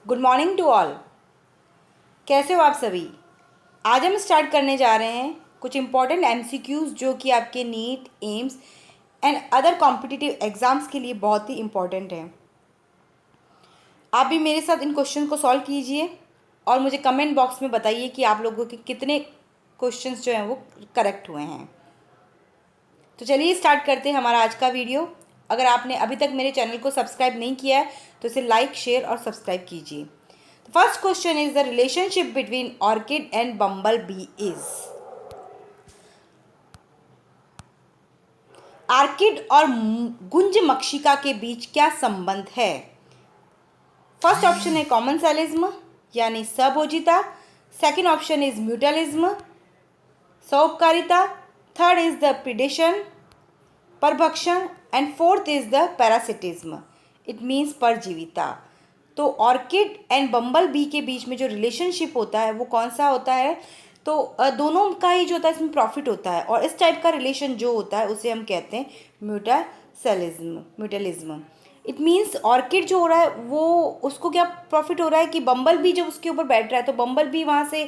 Good morning to all. कैसे हो आप सभी? आज हम स्टार्ट करने जा रहे हैं कुछ इंपॉर्टेंट एमसीक्यूज जो कि आपके NEET, AIIMS and other competitive exams के लिए बहुत ही इम्पॉर्टेंट हैं। आप भी मेरे साथ इन क्वेश्चन को सॉल्व कीजिए और मुझे कमेंट बॉक्स में बताइए कि आप लोगों के कितने क्वेश्चंस जो हैं वो करेक्ट हुए हैं। तो चलिए स्टार्ट करते हैं हमारा आज का वीडियो। अगर आपने अभी तक मेरे चैनल को सब्सक्राइब नहीं किया है तो इसे लाइक, शेयर और सब्सक्राइब कीजिए। First question is the relationship between orchid and bumble B is. Orchid और गुंज मक्षिका के बीच क्या संबंध है? फर्स्ट ऑप्शन है कॉमनसेलिज्म यानी सहभोजिता। सेकंड ऑप्शन इज म्यूटलिज्म, सौपकारिता। थर्ड इज द प्रिडेशन, परभक्षण। And fourth is the parasitism, it means परजीविता। तो ऑर्किड एंड बम्बल बी के बीच में जो रिलेशनशिप होता है वो कौन सा होता है? तो दोनों का ही जो होता है इसमें प्रॉफिट होता है और इस टाइप का रिलेशन जो होता है उसे हम कहते हैं म्यूटलिज्म। इट मीन्स ऑर्किड जो हो रहा है वो उसको क्या प्रॉफिट हो रहा है कि बम्बल बी जब उसके ऊपर बैठ रहा है तो बम्बल बी वहाँ से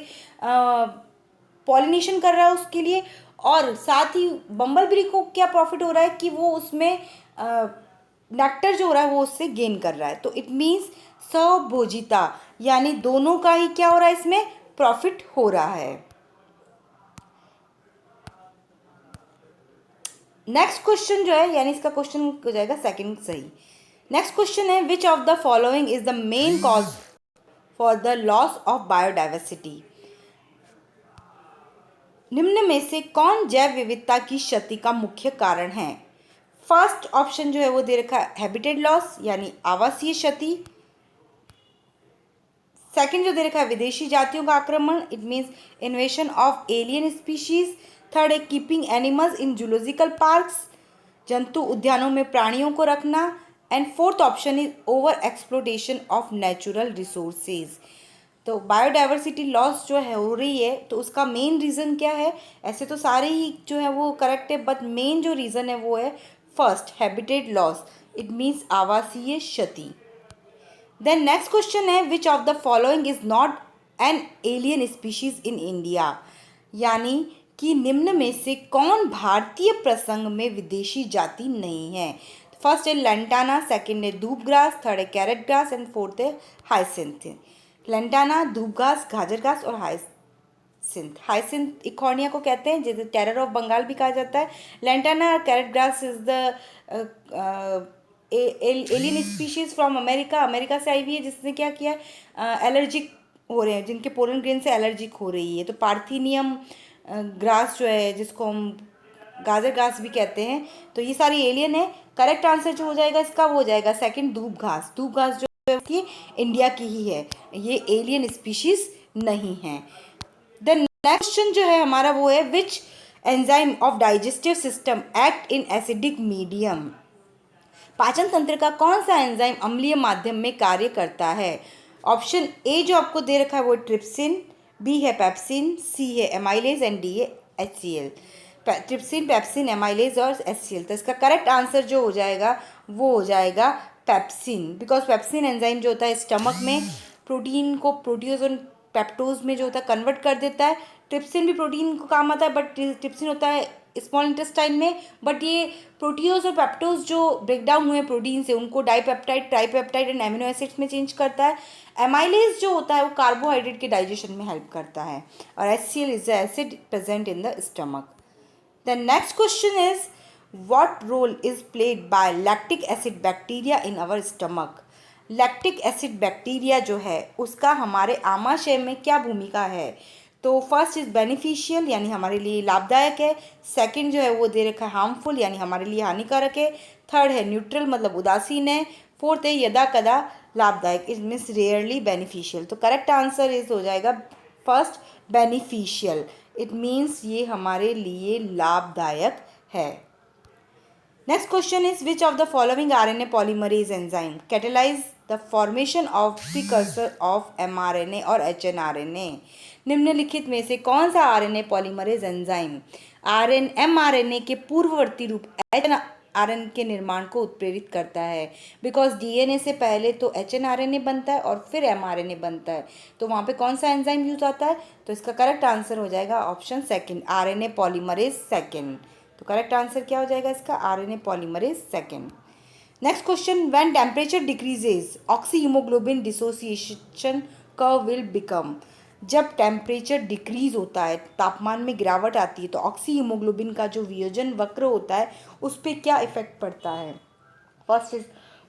पॉलिनेशन कर रहा है उसके लिए, और साथ ही बम्बल बी को क्या प्रॉफिट हो रहा है कि वो उसमें नेक्टर जो हो रहा है वो उससे गेन कर रहा है। तो इट मीन्स स्वभोजिता, यानी दोनों का ही क्या हो रहा है, इसमें प्रॉफिट हो रहा है। नेक्स्ट क्वेश्चन जो है यानी इसका क्वेश्चन हो जाएगा सेकंड सही। नेक्स्ट क्वेश्चन है विच of the following is the main cause for the loss of biodiversity. निम्न में से कौन जैव विविधता की क्षति का मुख्य कारण है? फर्स्ट ऑप्शन जो है वो दे रखा है हैबिटेट लॉस यानी आवासीय क्षति। सेकंड जो दे रखा है विदेशी जातियों का आक्रमण, it means invasion of alien species. Third है keeping animals in zoological parks, जंतु उद्यानों में प्राणियों को रखना। And fourth option is over exploitation of natural resources. तो बायोडाइवर्सिटी लॉस जो है हो रही है तो उसका मेन रीज़न क्या है? ऐसे तो सारे ही जो है वो करेक्ट है, बट मेन जो रीज़न है वो है first habitat loss, it means आवासीय क्षति। देन नेक्स्ट क्वेश्चन है विच of the following is not an alien species in India, यानी कि निम्न में से कौन भारतीय प्रसंग में विदेशी जाति नहीं है? फर्स्ट है लेंटाना, सेकंड है धूप ग्रास, थर्ड है कैरेट ग्रास एंड फोर्थ है हाइसिंथ। लेंटाना, धूप घास, गाजर घास और हाइसिंथ। हाइसिंथ इकोनिया को कहते हैं जिसे टेरर ऑफ बंगाल भी कहा जाता है। लेंटाना और carrot grass is the alien species from America, America से आई हुई है, जिसने क्या किया एलर्जिक हो रहे हैं, जिनके पोलन ग्रेन से एलर्जिक हो रही है। तो पार्थिनियम ग्रास जो है जिसको हम गाजर घास भी कहते हैं, तो ये सारी एलियन है। करेक्ट आंसर जो हो जाएगा इसका वो हो जाएगा सेकंड धूप घास। धूप घास जो है कि इंडिया की ही है, ये एलियन स्पीशीज नहीं है। द नेक्स्ट क्वेश्चन जो है हमारा वो है which enzyme of digestive system act in acidic medium. पाचन तंत्र का कौन सा एंजाइम अम्लीय माध्यम में कार्य करता है? ऑप्शन ए जो आपको दे रखा है वो ट्रिप्सिन, बी है पेप्सिन, सी है एमाइलेज एंड डी है HCl। ट्रिप्सिन, पेप्सिन, एमाइलेज और HCl। तो इसका करेक्ट आंसर जो हो जाएगा वो हो जाएगा पेप्सिन, बिकॉज पेप्सिन एंजाइम जो होता है स्टमक में प्रोटीन को प्रोटियोज और पेप्टोज में जो होता है कन्वर्ट कर देता है। ट्रिप्सिन भी प्रोटीन को काम आता है, बट ट्रिप्सिन होता है स्मॉल इंटेस्टाइन में, बट ये प्रोटीओज और पेप्टोज जो ब्रेक डाउन हुए प्रोटीन से उनको dipeptide, tripeptide and amino acids में चेंज करता है। एमाइलेज जो होता है वो कार्बोहाइड्रेट के डाइजेशन में हेल्प करता है। और HCl is the acid present in the stomach. The next question is what role is played by lactic acid bacteria in our stomach। Lactic acid bacteria जो है उसका हमारे आमाशय में क्या भूमिका है? तो फर्स्ट इज बेनिफिशियल यानी हमारे लिए लाभदायक है। सेकंड जो है वो दे रखा है हार्मफुल यानी हमारे लिए हानिकारक है। थर्ड है न्यूट्रल मतलब उदासीन है। फोर्थ है यदा कदा लाभदायक, इट मीन्स रेयरली बेनिफिशियल। तो करेक्ट आंसर इज हो जाएगा फर्स्ट बेनिफिशियल, इट मीन्स ये हमारे लिए लाभदायक है। Next question is which of the following RNA polymerase enzyme catalyze the formation of precursor of mRNA और hnRNA। निम्नलिखित में से कौन सा RNA polymerase enzyme mRNA के पूर्ववर्ती रूप आरएनए के निर्माण को उत्प्रेरित करता है, बिकॉज डीएनए से पहले तो एचएनआरएनए बनता है और फिर एमआरएनए बनता है। तो वहाँ पे कौन सा एंजाइम यूज आता है? तो इसका करेक्ट आंसर हो जाएगा option second, RNA polymerase second. तो करेक्ट आंसर क्या हो जाएगा इसका? RNA polymerase second. Next question, when temperature decreases oxy haemoglobin dissociation curve will become. जब टेम्परेचर डिक्रीज होता है, तापमान में गिरावट आती है, तो ऑक्सी हीमोग्लोबिन का जो वियोजन वक्र होता है उस पर क्या इफेक्ट पड़ता है? First is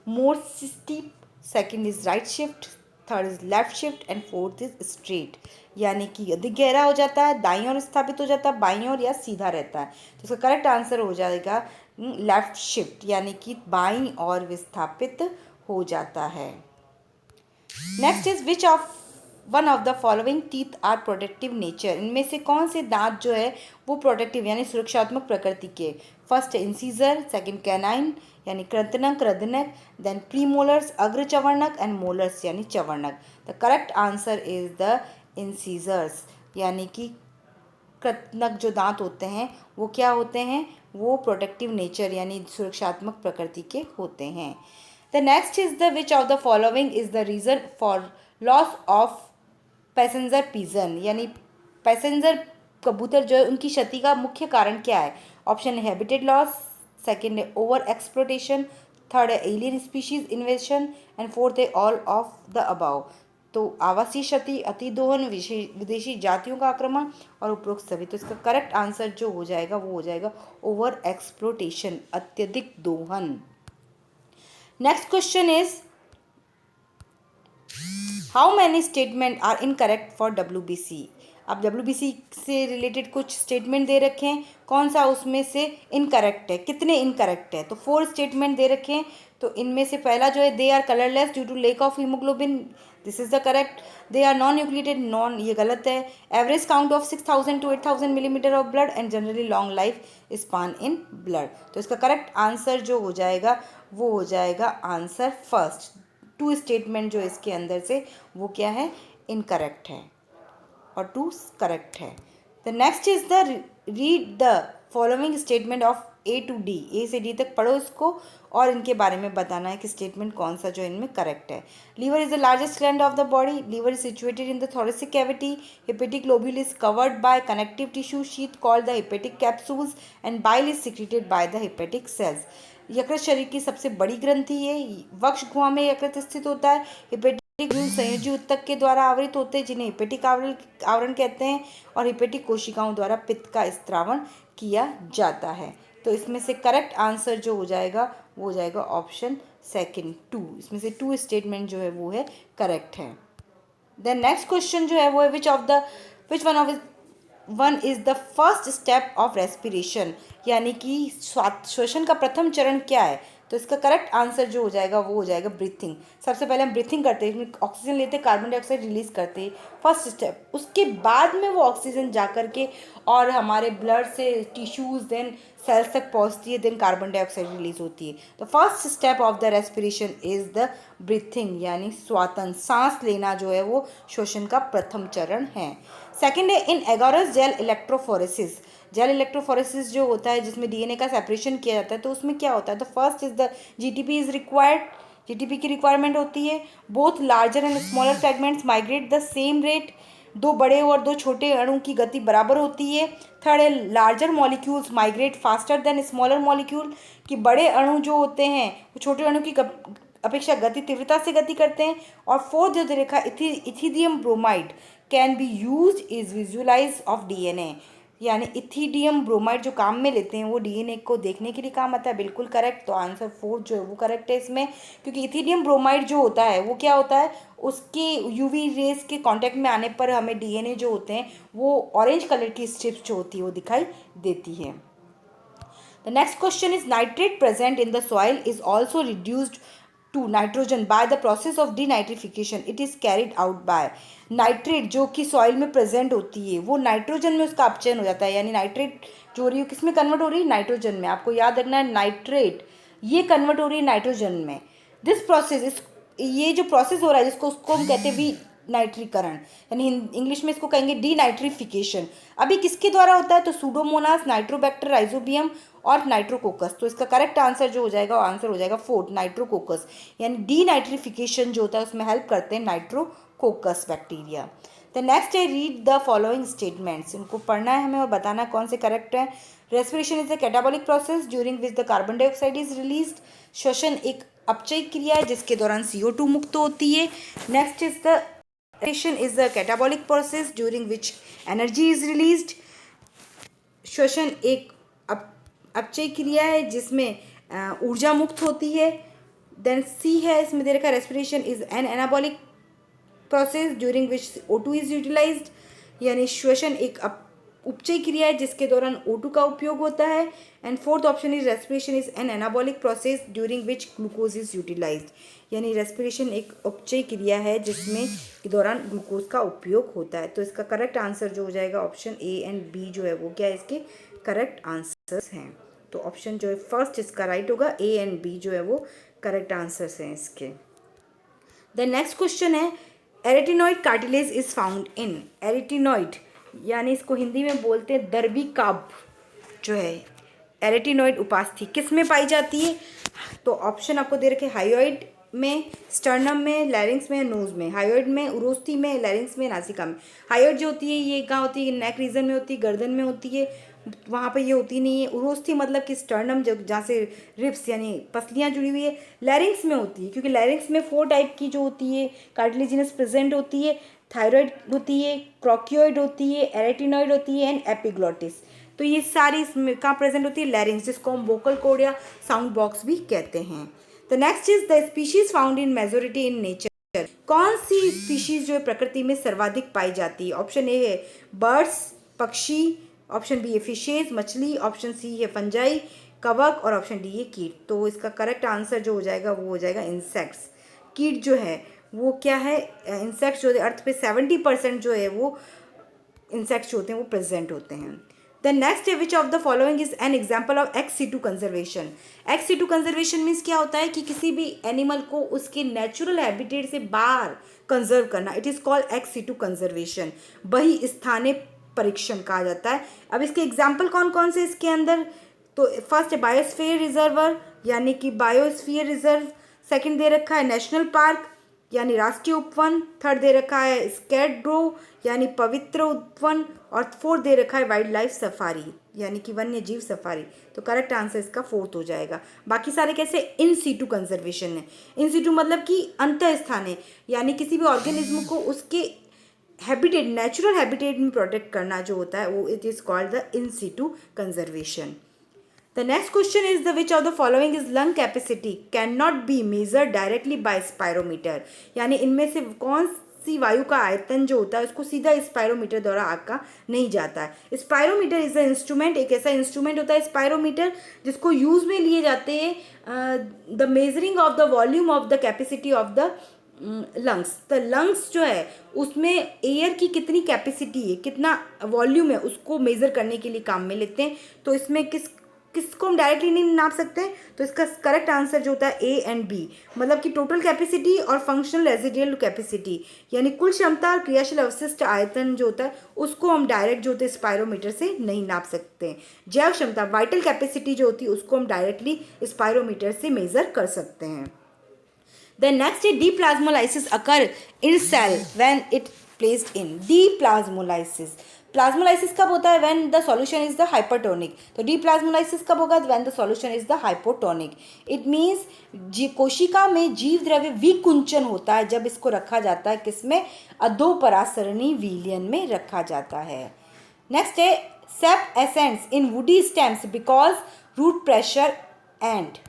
more steep, second is right shift, third is left shift and fourth is straight. यानी कि अधिक गहरा हो जाता है, दाईं ओर स्थापित हो जाता है, बाईं ओर या सीधा रहता है। तो इसका करेक्ट आंसर हो जाएगा लेफ्ट शिफ्ट, यानी कि बाईं ओर विस्थापित हो जाता है। Next is which of one of the following teeth are protective nature. इनमें से कौन से दांत जो है वो प्रोटेक्टिव यानी सुरक्षात्मक प्रकृति के? फर्स्ट इंसीजर, सेकंड कैनाइन यानी कृंतनक रदनक, देन प्रीमोलर्स अग्र चवर्णक एंड मोलर्स यानी चवर्णक। The correct answer is the incisors, यानी कि कृंतनक जो दांत होते हैं वो क्या होते हैं? वो प्रोटेक्टिव नेचर यानी सुरक्षात्मक प्रकृति के होते हैं। The next is the which of the following is the reason for loss of passenger pigeon, यानी पैसेंजर कबूतर जो है उनकी क्षति का मुख्य कारण क्या है? ऑप्शन है हैबिटेट लॉस, सेकंड है ओवर एक्सप्लोटेशन, थर्ड है एलियन स्पीशीज इन्वेशन एंड फोर्थ है ऑल ऑफ द अबाव। तो आवासीय क्षति, अति दोहन, विदेशी जातियों का आक्रमण और उपरोक्त सभी। तो इसका करेक्ट आंसर जो हो जाएगा वो हो जाएगा ओवर एक्सप्लोटेशन, अत्यधिक दोहन। Next question is how many statement are incorrect for WBC। अब WBC से रिलेटेड कुछ स्टेटमेंट दे रखे हैं, कौन सा उसमें से इनकरेक्ट है, कितने इनकरेक्ट है? तो 4 स्टेटमेंट दे रखे हैं। तो इनमें से पहला जो है they are colourless due to lack of haemoglobin, this is the correct. They are non nucleated, non, ये गलत है। Average count of 6000 to 8000 millimetre of blood and generally long life span in blood. तो इसका correct answer जो हो जाएगा वो हो जाएगा आंसर फर्स्ट। 2 स्टेटमेंट जो इसके अंदर से वो क्या है? इनकरेक्ट है और 2 करेक्ट है। The next is the read the following statement of A to D, A से D तक पढ़ो इसको और इनके बारे में बताना है कि स्टेटमेंट कौन सा जो इनमें करेक्ट है। Liver is the largest gland of the body, liver is situated in the thoracic cavity, hepatic lobule is covered by connective tissue sheath called the hepatic capsules and bile is secreted by the hepatic cells. यकृत शरीर की सबसे बड़ी ग्रंथि है, वक्ष गुहा में यकृत स्थित होता है। हेपेटिक संयोजी ऊतक के द्वारा आवृत होते हैं जिन्हें हेपेटिक आवरण कहते हैं और हेपेटिक कोशिकाओं द्वारा पित्त का स्त्रावण किया जाता है। तो इसमें से करेक्ट आंसर जो हो जाएगा वो हो जाएगा ऑप्शन सेकंड 2। इसमें से 2 स्टेटमेंट जो है वो है करेक्ट है। देन नेक्स्ट क्वेश्चन जो है वो है which one is the first step of respiration, यानी कि श्वसन का प्रथम चरण क्या है? तो इसका करेक्ट आंसर जो हो जाएगा वो हो जाएगा ब्रीथिंग। सबसे पहले हम ब्रीथिंग करते हैं, ऑक्सीजन लेते हैं, कार्बन डाइऑक्साइड रिलीज करते हैं, फर्स्ट स्टेप। उसके बाद में वो ऑक्सीजन जा करके और हमारे ब्लड से टिश्यूज देन सेल्स तक पहुंचती है, देन कार्बन डाइऑक्साइड रिलीज होती है। तो first step of the respiration is the breathing, यानी स्वातन सांस लेना जो है वो श्वसन का प्रथम चरण है। सेकेंड है इन agarose gel electrophoresis. Gel electrophoresis जो होता है जिसमें डीएनए का सेपरेशन किया जाता है, तो उसमें क्या होता है? तो first is the GTP is required, GTP की रिक्वायरमेंट होती है। Both larger and smaller fragments migrate the same rate, 2 बड़े और 2 छोटे अणु की गति बराबर होती है। थर्ड है larger molecules migrate faster than smaller molecule, कि बड़े अणु जो होते हैं वो छोटे अणु की अपेक्षा गति तीव्रता से गति करते हैं। और फोर्थ जो देखा ethidium bromide can be use is visualise of DNA, यानी इथिडियम ब्रोमाइड जो काम में लेते हैं वो डीएनए को देखने के लिए काम आता है। बिल्कुल करेक्ट। तो आंसर 4 जो है वो करेक्ट है इसमें, क्योंकि इथिडियम ब्रोमाइड जो होता है वो क्या होता है? उसके यूवी रेज के कांटेक्ट में आने पर हमें डीएनए जो होते हैं वो ऑरेंज कलर की स्ट्रिप्स जो होती है वो दिखाई देती है। The next question is nitrate present in the soil is also reduced to nitrogen by the process of denitrification. It is carried out by nitrate जो कि सॉइल में प्रेजेंट होती है वो नाइट्रोजन में उसका अपचयन हो जाता है, यानी नाइट्रेट जो हो रही है किस में कन्वर्ट हो रही है? नाइट्रोजन में। आपको याद रखना है नाइट्रेट ये कन्वर्ट हो रही है नाइट्रोजन में। दिस प्रोसेस इस ये जो प्रोसेस हो रहा है जिसको उसको हम कहते हैं नाइट्रीकरण, यानी इंग्लिश में इसको कहेंगे डीनाइट्रिफिकेशन। अभी किसके द्वारा होता है, तो सूडोमोनास, नाइट्रोबैक्टर, राइजोबियम और नाइट्रोकोकस। तो इसका करेक्ट आंसर जो हो जाएगा, आंसर हो जाएगा फोर्थ, नाइट्रोकोकस। यानी डीनाइट्रिफिकेशन जो होता है उसमें हेल्प करते हैं नाइट्रोकोकस बैक्टीरिया। द नेक्स्ट है रीड द फॉलोइंग स्टेटमेंट्स। इनको पढ़ना है हमें और बताना कौन से करेक्ट है। Respiration is a catabolic process during which the carbon dioxide is released. श्वसन एक अपचयी क्रिया है जिसके दौरान CO2 मुक्त होती है। Next is the respiration is the catabolic process during which energy is released. श्वसन एक अपचयी क्रिया है जिसमें ऊर्जा मुक्त होती है। देन सी है, इसमें दे रखा है respiration is an anabolic process during which O2 is utilised, यानी श्वसन एक उपचयी क्रिया है जिसके दौरान O2 का उपयोग होता है। And fourth option is respiration is an anabolic process during which glucose is utilised, यानी रेस्पिरेशन एक उपचयी क्रिया है जिसमें के दौरान ग्लूकोज का उपयोग होता है। तो इसका करेक्ट आंसर जो हो जाएगा ऑप्शन ए एंड बी जो है वो क्या है, इसके करेक्ट आंसर्स हैं। तो ऑप्शन जो है फर्स्ट इसका राइट होगा, ए एंड बी जो है वो करेक्ट आंसर्स हैं इसके। द नेक्स्ट क्वेश्चन है arytenoid cartilage is found in. Arytenoid यानी इसको हिंदी में बोलते हैं दर्वी काब जो है, एरेटिनॉइड उपास्थि किस में पाई जाती है, तो ऑप्शन आपको दे रखे हायोइड में, स्टर्नम में, लैरिंग्स में, नोज में। हायोइड में, उरोस्थी में, लैरिंग्स में, नासिका में। हायोइड जो होती है ये कहाँ होती है, नेक रीजन में होती है, गर्दन में होती है, वहाँ पे ये होती नहीं है। उरोस्थी मतलब कि स्टर्नम जो जहाँ से रिब्स यानी पसलियाँ जुड़ी हुई है, लैरिंग्स में होती है, क्योंकि लैरिंग्स में 4 टाइप की जो होती है कार्टिलेजिनस प्रेजेंट होती है। थायराइड होती है, क्रोकियोइड होती है, एरेटिनॉइड होती है एंड एपिग्लोटिस। तो ये सारी इसमें कहाँ प्रेजेंट होती है, लैरिंग्स, जिसको हम वोकल कॉर्ड या साउंड बॉक्स भी कहते हैं। The next is the species found in majority in nature. कौन सी स्पीशीज जो है प्रकृति में सर्वाधिक पाई जाती है, ऑप्शन ए है बर्ड्स, पक्षी, ऑप्शन बी है फिशेज, मछली, ऑप्शन सी है फंजाई, कवक और ऑप्शन डी है कीट। तो इसका करेक्ट आंसर जो हो जाएगा वो हो जाएगा इंसेक्ट्स। कीट जो है वो क्या है, इंसेक्ट्स जो है अर्थ पे 70% जो है वो इंसेक्ट्स जो होते हैं वो प्रेजेंट होते हैं। द नेक्स्ट है विच of the following is an example of ex-situ conservation. ex-situ conservation means क्या होता है कि किसी भी एनिमल को उसके नेचुरल हैबिटेट से बाहर कंजर्व करना, it is called ex-situ conservation, बही स्थानीय परीक्षण कहा जाता है। अब इसके एग्जाम्पल कौन कौन से इसके अंदर, तो फर्स्ट है बायोस्फीयर रिजर्वर यानी कि बायोस्फीयर रिजर्व, सेकंड दे रखा है नेशनल पार्क यानी राष्ट्रीय उपवन, थर्ड दे रखा है स्कैरड्रो यानी पवित्र उपवन और फोर्थ दे रखा है वाइल्ड लाइफ सफारी यानी कि वन्य जीव सफारी। तो करेक्ट आंसर इसका फोर्थ हो जाएगा। बाकी सारे कैसे इन सीटू कंजर्वेशन है। इन सीटू मतलब कि अंतः स्थान है, यानी किसी भी ऑर्गेनिज्म को उसके हैबिटेट, नेचुरल हैबिटेट में प्रोटेक्ट करना जो होता है वो it is called the in situ conservation. The next question is the which of the following is lung capacity can not be measure directly by spirometer, यानी इनमें से कौन सी वायु का आयतन जो होता है उसको सीधा स्पायरोमीटर द्वारा आंका नहीं जाता है। स्पायरोमीटर इज अ इंस्ट्रूमेंट, एक ऐसा इंस्ट्रूमेंट होता है स्पायरोमीटर जिसको यूज में लिए जाते हैं the measuring of the volume of the capacity of the lungs. तो लंग्स जो है उसमें एयर की कितनी कैपेसिटी है, कितना वॉल्यूम है, उसको मेजर करने के लिए काम में लेते हैं। तो इसमें किसको हम डायरेक्टली नहीं नाप सकते हैं, तो इसका करेक्ट आंसर जो होता है ए एंड बी, मतलब कि टोटल कैपेसिटी और फंक्शनल रेजिडियल कैपेसिटी यानी कुल क्षमता और क्रियाशील अवशिष्ट आयतन जो होता है उसको हम डायरेक्ट जो होते हैं स्पायरोमीटर से नहीं नाप सकते हैं। जैव क्षमता वाइटल कैपेसिटी जो होती है उसको हम डायरेक्टली स्पायरोमीटर से मेजर कर सकते हैं। The next is deplasmolysis occur in cell when it placed in deplasmolysis. Plasmolysis कब होता है, when the solution is the hypertonic। तो डीप्लाज्मोलाइसिस कब होगा, when the solution is the hypotonic। It means कोशिका में जीव द्रव्य विकुंचन होता है जब इसको रखा जाता है किसमें, अधोपरासरणी विलयन में रखा जाता है। नेक्स्ट है sap ascends in woody stems because root pressure and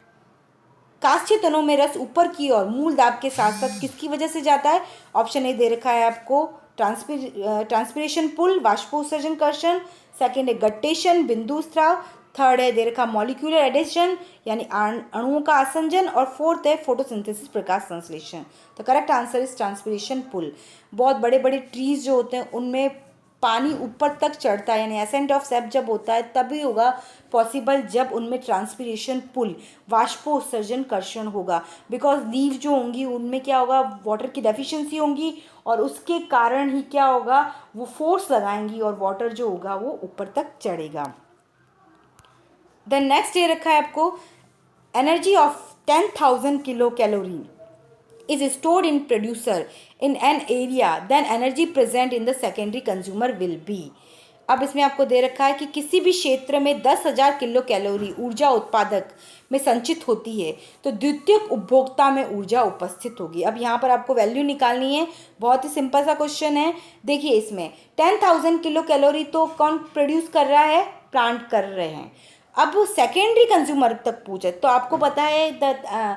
काष्ठीय तनों में रस ऊपर की ओर मूल दाब के साथ साथ किसकी वजह से जाता है, ऑप्शन ए दे रखा है आपको ट्रांसपिरेशन पुल, वाष्पोत्सर्जन कर्षण, सेकेंड है गट्टेशन, बिंदु स्त्राव, थर्ड है दे रखा मॉलिक्यूलर एडिशन यानी अणुओं का आसंजन और फोर्थ है फोटोसिंथेसिस प्रकाश संश्लेषण। तो correct answer is transpiration pull. बहुत बड़े बड़े ट्रीज जो होते हैं उनमें पानी ऊपर तक चढ़ता है, यानी एसेंट ऑफ सेप जब होता है तभी होगा पॉसिबल जब उनमें ट्रांसपीरेशन पुल वाष्पोत्सर्जन कर्षण होगा। बिकॉज लीव जो होंगी उनमें क्या होगा, वाटर की डेफिशिएंसी होंगी और उसके कारण ही क्या होगा, वो फोर्स लगाएंगी और वाटर जो होगा वो ऊपर तक चढ़ेगा। द नेक्स्ट ये रखा है आपको, energy of 10,000 kilo calorie is stored in producer in an area then energy present in the secondary consumer will be। अब इसमें आपको दे रखा है कि किसी भी क्षेत्र में 10,000 किलो कैलोरी ऊर्जा उत्पादक में संचित होती है तो द्वितीयक उपभोक्ता में ऊर्जा उपस्थित होगी। अब यहाँ पर आपको वैल्यू निकालनी है, बहुत ही सिंपल सा क्वेश्चन है। देखिए इसमें 10,000 किलो कैलोरी तो कौन प्रोड्यूस कर रहा है, प्लांट कर रहे हैं। अब वो सेकेंडरी कंज्यूमर तक पूछे तो आपको पता है द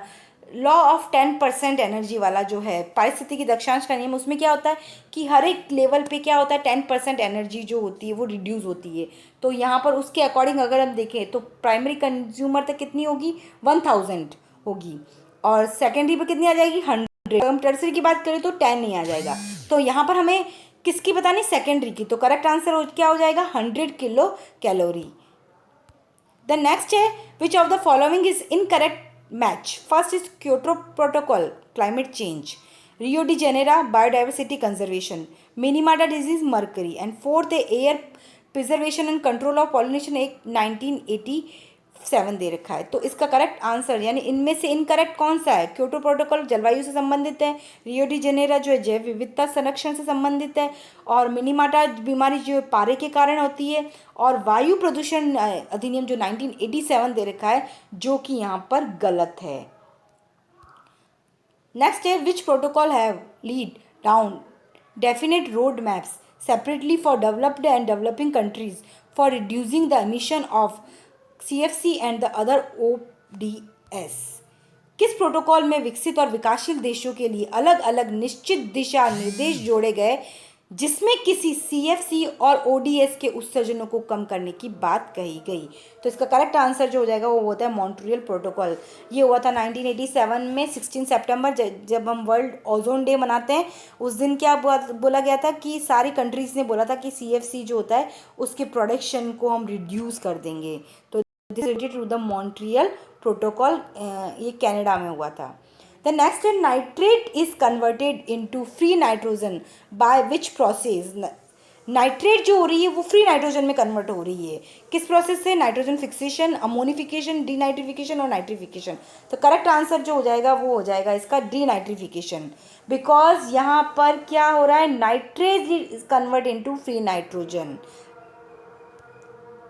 लॉ ऑफ 10% एनर्जी वाला जो है पारिस्थितिकी दक्षांश का नियम, उसमें क्या होता है कि हर एक लेवल पे क्या होता है 10% एनर्जी जो होती है वो रिड्यूस होती है। तो यहाँ पर उसके अकॉर्डिंग अगर हम देखें तो प्राइमरी कंज्यूमर तक कितनी होगी, 1000 होगी और सेकेंडरी पर कितनी आ जाएगी, 100। हम टर्सरी की बात करें तो 10 नहीं आ जाएगा। तो यहाँ पर हमें किसकी बतानी, सेकेंडरी की। तो करेक्ट आंसर क्या हो जाएगा, 100 किलो कैलोरी। द नेक्स्ट है, विच of the following is incorrect match? First is Kyoto Protocol, climate change. Rio de Janeiro, biodiversity conservation. Minamata disease, mercury. And fourth है air preservation and control of pollination, एक 1987 दे रखा है। तो इसका correct answer यानी इनमें से इनकरेक्ट कौन सा है, क्योटो प्रोटोकॉल जलवायु से संबंधित है, रियो डी जेनेरो जो है जैव विविधता संरक्षण से संबंधित है, और मिनीमाटा बीमारी जो पारे के कारण होती है, और वायु प्रदूषण अधिनियम जो 1987 दे रखा है जो कि यहाँ पर गलत है। नेक्स्ट है, विच protocol have lead down definite road maps separately for developed and developing countries for reducing the emission of CFC and the other ODS। किस प्रोटोकॉल में विकसित और विकासशील देशों के लिए अलग अलग निश्चित दिशा निर्देश जोड़े गए जिसमें किसी CFC और ODS के उत्सर्जनों को कम करने की बात कही गई। तो इसका करेक्ट आंसर जो हो जाएगा वो होता है मॉन्ट्रियल प्रोटोकॉल। ये हुआ था 1987 में 16 सितंबर, जब हम वर्ल्ड ओजोन डे मनाते हैं उस दिन क्या बोला गया था कि सारी कंट्रीज़ ने बोला था कि CFC जो होता है उसके प्रोडक्शन को हम रिड्यूस कर देंगे। तो this related to the Montreal protocol, ये कनाडा में हुआ था। The next is nitrate is converted into free nitrogen by which process? Nitrate जो हो रही है वो फ्री नाइट्रोजन में कन्वर्ट हो रही है, किस प्रोसेस से, नाइट्रोजन फिक्सेशन, अमोनिफिकेशन, डीनाइट्रिफिकेशन और नाइट्रिफिकेशन। तो करेक्ट आंसर जो हो जाएगा वो हो जाएगा इसका डीनाइट्रिफिकेशन, बिकॉज यहाँ पर क्या हो रहा है, nitrate is convert into free nitrogen.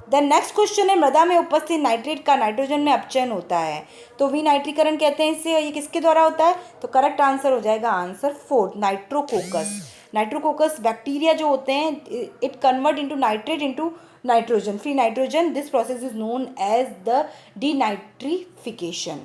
The next question है, मृदा में उपस्थित नाइट्रेट का नाइट्रोजन में अपचयन होता है तो विनाइट्रीकरण कहते हैं इसे, ये किसके द्वारा होता है। तो करेक्ट आंसर हो जाएगा आंसर 4, नाइट्रोकोकस। नाइट्रोकोकस बैक्टीरिया जो होते हैं it convert into nitrate into nitrogen, free nitrogen. This process is known as the denitrification.